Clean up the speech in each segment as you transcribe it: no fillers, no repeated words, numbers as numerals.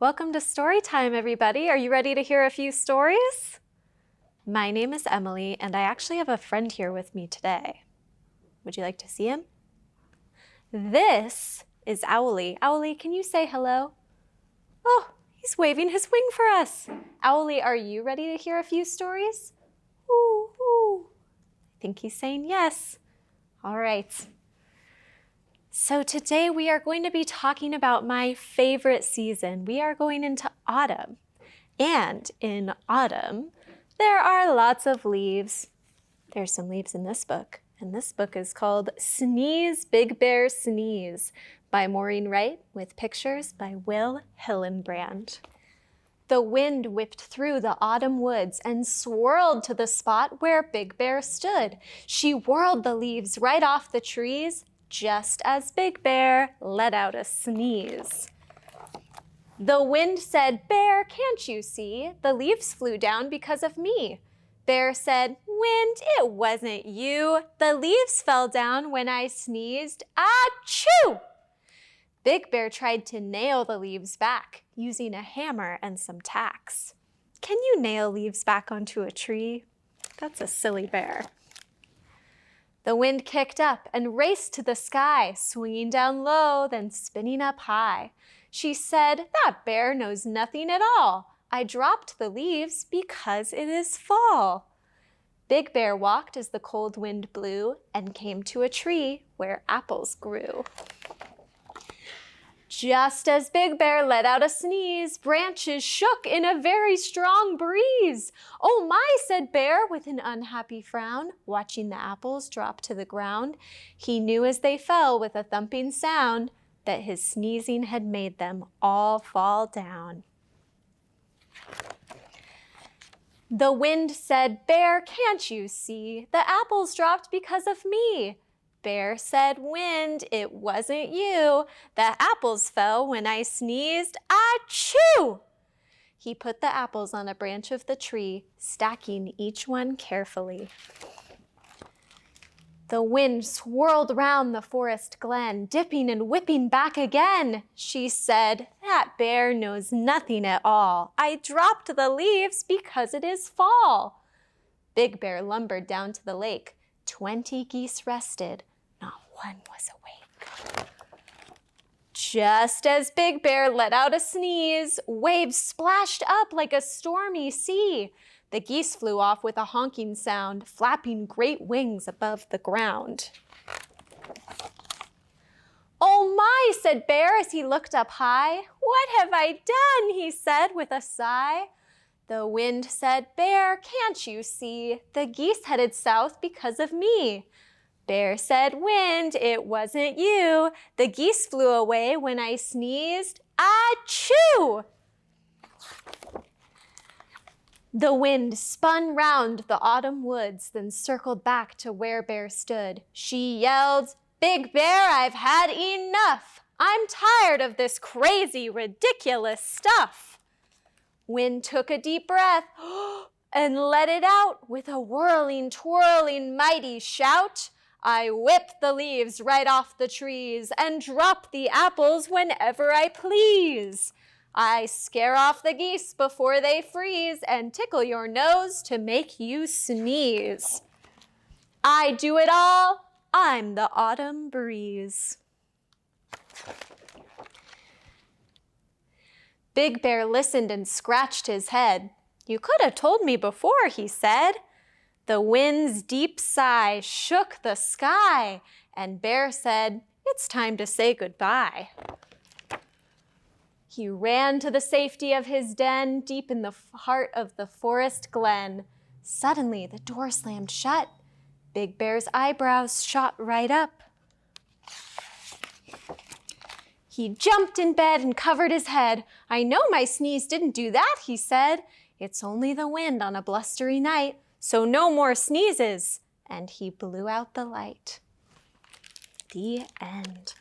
Welcome to Storytime, everybody. Are you ready to hear a few stories? My name is Emily, and I actually have a friend here with me today. Would you like to see him? This is Owlie. Owlie, can you say hello? Oh, he's waving his wing for us. Owlie, are you ready to hear a few stories? Ooh, ooh. I think he's saying yes. All right. So today we are going to be talking about my favorite season. We are going into autumn. And in autumn, there are lots of leaves. There's some leaves in this book. And this book is called Sneeze, Big Bear Sneeze by Maureen Wright with pictures by Will Hillenbrand. The wind whipped through the autumn woods and swirled to the spot where Big Bear stood. She whirled the leaves right off the trees, just as Big Bear let out a sneeze. The wind said, "Bear, can't you see? The leaves flew down because of me." Bear said, "Wind, it wasn't you. The leaves fell down when I sneezed. Achoo!" Big Bear tried to nail the leaves back using a hammer and some tacks. Can you nail leaves back onto a tree? That's a silly bear. The wind kicked up and raced to the sky, swinging down low, then spinning up high. She said, "That bear knows nothing at all. I dropped the leaves because it is fall." Big Bear walked as the cold wind blew and came to a tree where apples grew. Just as Big Bear let out a sneeze, branches shook in a very strong breeze. "Oh my," said Bear with an unhappy frown, watching the apples drop to the ground. He knew as they fell with a thumping sound that his sneezing had made them all fall down. The wind said, "Bear, can't you see? The apples dropped because of me." Bear said, "Wind, it wasn't you. The apples fell when I sneezed. Achoo!" He put the apples on a branch of the tree, stacking each one carefully. The wind swirled round the forest glen, dipping and whipping back again. She said, "That bear knows nothing at all. I dropped the leaves because it is fall." Big Bear lumbered down to the lake. 20 geese rested. Not one was awake. Just as Big Bear let out a sneeze, waves splashed up like a stormy sea. The geese flew off with a honking sound, flapping great wings above the ground. "Oh my," said Bear as he looked up high. "What have I done?" he said with a sigh. The wind said, "Bear, can't you see? The geese headed south because of me." Bear said, "Wind, it wasn't you. The geese flew away when I sneezed. Achoo!" The wind spun round the autumn woods, then circled back to where Bear stood. She yelled, "Big Bear, I've had enough. I'm tired of this crazy, ridiculous stuff." Wind took a deep breath and let it out with a whirling, twirling, mighty shout. "I whip the leaves right off the trees and drop the apples whenever I please. I scare off the geese before they freeze and tickle your nose to make you sneeze. I do it all. I'm the autumn breeze." Big Bear listened and scratched his head. "You could have told me before," he said. The wind's deep sigh shook the sky, and Bear said, "It's time to say goodbye." He ran to the safety of his den, deep in the heart of the forest glen. Suddenly, the door slammed shut. Big Bear's eyebrows shot right up. He jumped in bed and covered his head. "I know my sneeze didn't do that," he said. "It's only the wind on a blustery night, so no more sneezes." And he blew out the light. The end.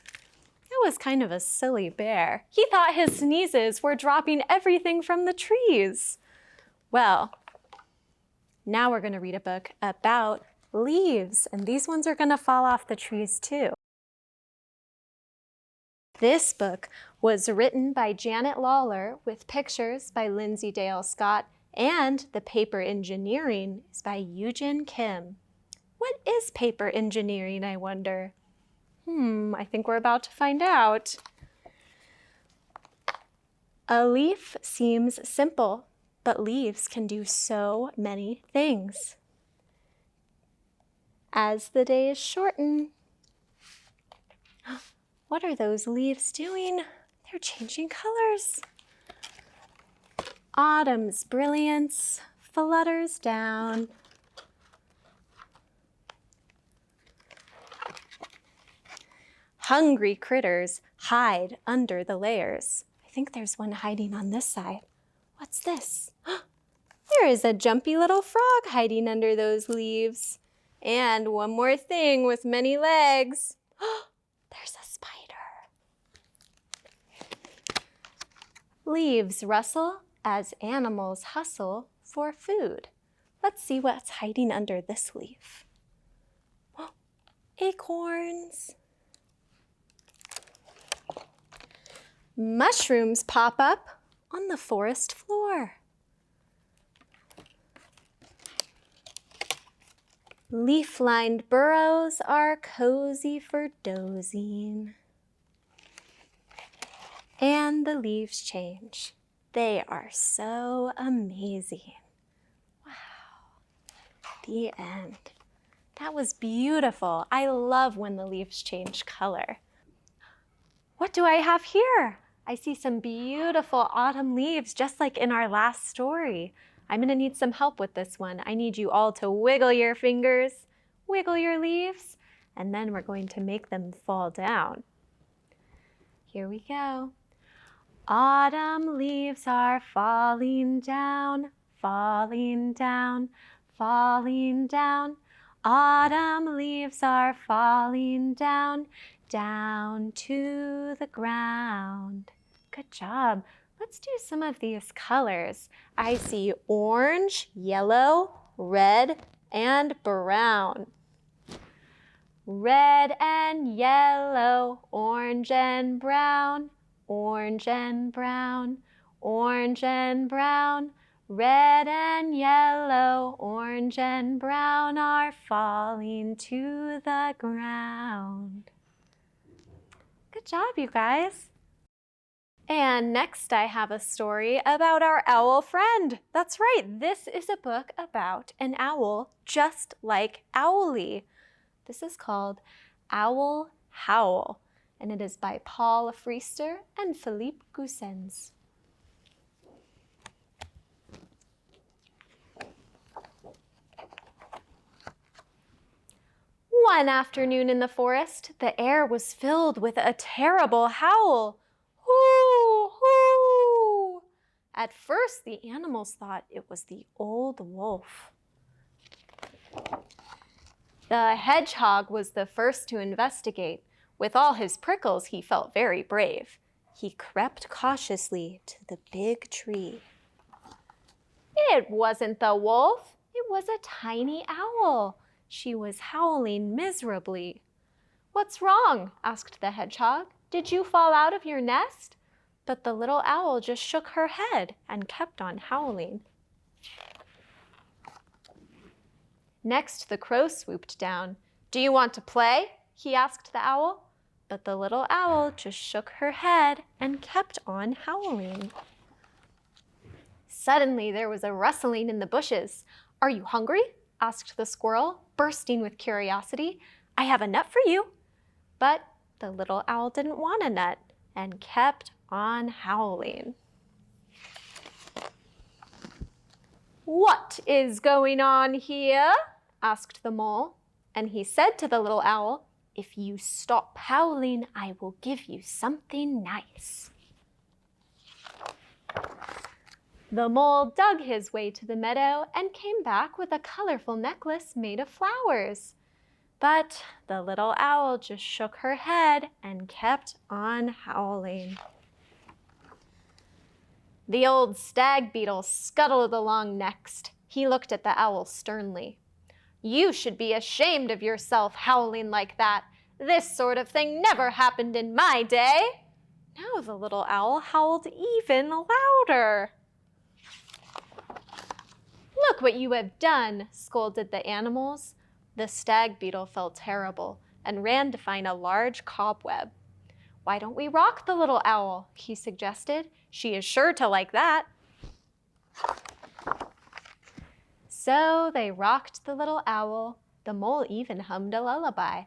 That was kind of a silly bear. He thought his sneezes were dropping everything from the trees. Well, now we're going to read a book about leaves, and these ones are going to fall off the trees too. This book was written by Janet Lawler with pictures by Lindsay Dale Scott, and the paper engineering is by Eugen Kim. What is paper engineering, I wonder? I think we're about to find out. A leaf seems simple, but leaves can do so many things. As the days shorten, what are those leaves doing? They're changing colors. Autumn's brilliance flutters down. Hungry critters hide under the layers. I think there's one hiding on this side. What's this? There is a jumpy little frog hiding under those leaves. And one more thing with many legs. There's a spider. Leaves rustle as animals hustle for food. Let's see what's hiding under this leaf. Acorns. Mushrooms pop up on the forest floor. Leaf-lined burrows are cozy for dozing. And the leaves change. They are so amazing. Wow. The end. That was beautiful. I love when the leaves change color. What do I have here? I see some beautiful autumn leaves, just like in our last story. I'm going to need some help with this one. I need you all to wiggle your fingers, wiggle your leaves, and then we're going to make them fall down. Here we go. Autumn leaves are falling down, falling down, falling down. Autumn leaves are falling down, down to the ground. Good job. Let's do some of these colors. I see orange, yellow, red, and brown. Red and yellow, orange and brown, orange and brown, orange and brown. Red and yellow, orange and brown are falling to the ground. Good job, you guys. And next I have a story about our owl friend. That's right, this is a book about an owl just like Owly. This is called Owl, Howl, and it is by Paul Friester and Philippe Goussens. One afternoon in the forest, the air was filled with a terrible howl. Hoo, hoo! At first, the animals thought it was the old wolf. The hedgehog was the first to investigate. With all his prickles, he felt very brave. He crept cautiously to the big tree. It wasn't the wolf. It was a tiny owl. She was howling miserably. "What's wrong?" asked the hedgehog. "Did you fall out of your nest?" But the little owl just shook her head and kept on howling. Next, the crow swooped down. "Do you want to play?" he asked the owl. But the little owl just shook her head and kept on howling. Suddenly, there was a rustling in the bushes. "Are you hungry?" asked the squirrel, bursting with curiosity. "I have a nut for you." But the little owl didn't want a nut and kept on howling. "What is going on here?" asked the mole. And he said to the little owl, "If you stop howling, I will give you something nice." The mole dug his way to the meadow and came back with a colorful necklace made of flowers. But the little owl just shook her head and kept on howling. The old stag beetle scuttled along next. He looked at the owl sternly. "You should be ashamed of yourself howling like that. This sort of thing never happened in my day." Now the little owl howled even louder. "Look what you have done," scolded the animals. The stag beetle felt terrible and ran to find a large cobweb. "Why don't we rock the little owl?" he suggested. "She is sure to like that." So they rocked the little owl. The mole even hummed a lullaby.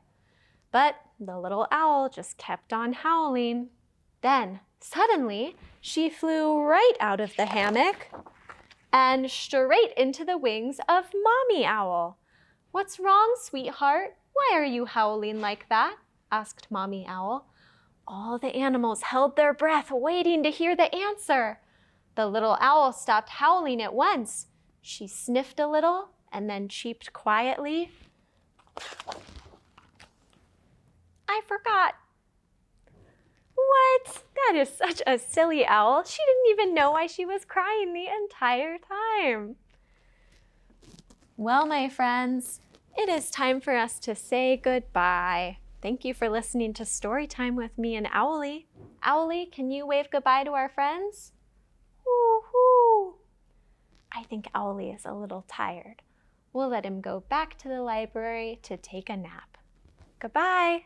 But the little owl just kept on howling. Then, suddenly, she flew right out of the hammock and straight into the wings of Mommy Owl. "What's wrong, sweetheart? Why are you howling like that?" asked Mommy Owl. All the animals held their breath, waiting to hear the answer. The little owl stopped howling at once. She sniffed a little and then cheeped quietly. "I forgot." What? That is such a silly owl. She didn't even know why she was crying the entire time. Well, my friends, it is time for us to say goodbye. Thank you for listening to Storytime with me and Owlie. Owlie, can you wave goodbye to our friends? Woo-hoo! I think Owlie is a little tired. We'll let him go back to the library to take a nap. Goodbye.